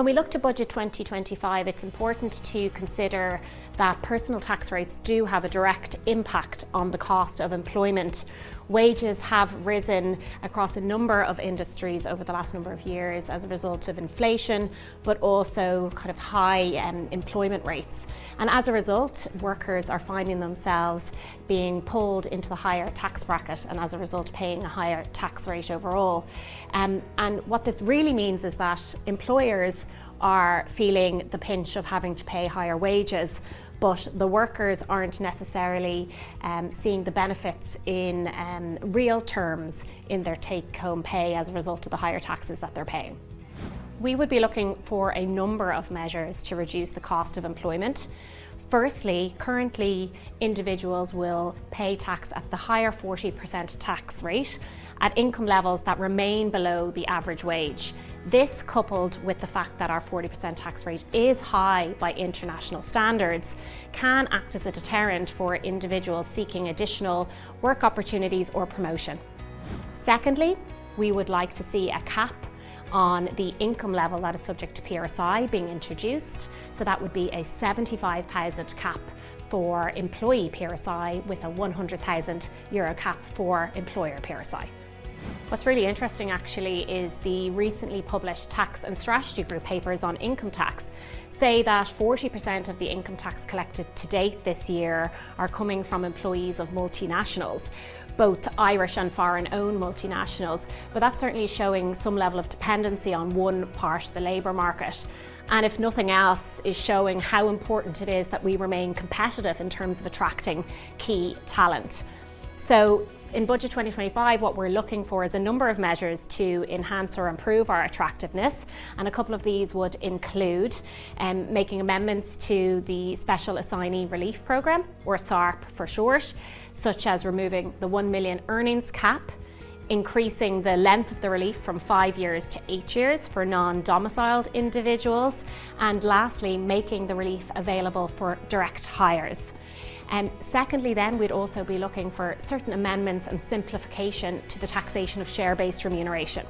When we look to Budget 2025, it's important to consider that personal tax rates do have a direct impact on the cost of employment. Wages have risen across a number of industries over the last number of years as a result of inflation, but also kind of high employment rates. And as a result, workers are finding themselves being pulled into the higher tax bracket and as a result paying a higher tax rate overall. And what this really means is that employers are feeling the pinch of having to pay higher wages, but the workers aren't necessarily seeing the benefits in real terms in their take-home pay as a result of the higher taxes that they're paying. We would be looking for a number of measures to reduce the cost of employment. Firstly, currently individuals will pay tax at the higher 40% tax rate at income levels that remain below the average wage. This, coupled with the fact that our 40% tax rate is high by international standards, can act as a deterrent for individuals seeking additional work opportunities or promotion. Secondly, we would like to see a cap on the income level that is subject to PRSI being introduced. So that would be a 75,000 cap for employee PRSI with a €100,000 cap for employer PRSI. What's really interesting actually is the recently published tax and strategy group papers on income tax say that 40% of the income tax collected to date this year are coming from employees of multinationals, both Irish and foreign-owned multinationals, but that's certainly showing some level of dependency on one part of the labour market. And if nothing else, is showing how important it is that we remain competitive in terms of attracting key talent. So in Budget 2025, what we're looking for is a number of measures to enhance or improve our attractiveness, and a couple of these would include making amendments to the Special Assignee Relief Programme, or SARP for short, such as removing the 1 million earnings cap, increasing the length of the relief from 5 years to 8 years for non-domiciled individuals, and lastly, making the relief available for direct hires. Secondly then, we'd also be looking for certain amendments and simplification to the taxation of share-based remuneration.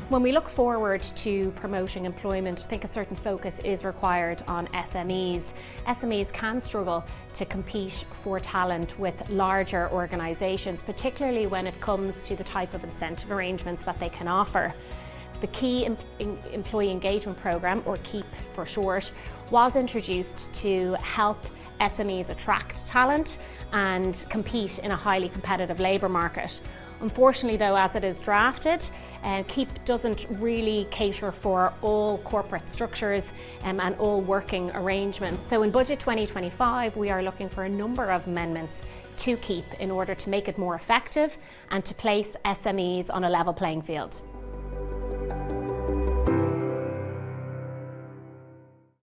When we look forward to promoting employment, I think a certain focus is required on SMEs. SMEs can struggle to compete for talent with larger organisations, particularly when it comes to the type of incentive arrangements that they can offer. The Key Employee Engagement Programme, or KEEP for short, was introduced to help SMEs attract talent and compete in a highly competitive labour market. Unfortunately though, as it is drafted, KEEP doesn't really cater for all corporate structures and all working arrangements. So in Budget 2025, we are looking for a number of amendments to KEEP in order to make it more effective and to place SMEs on a level playing field.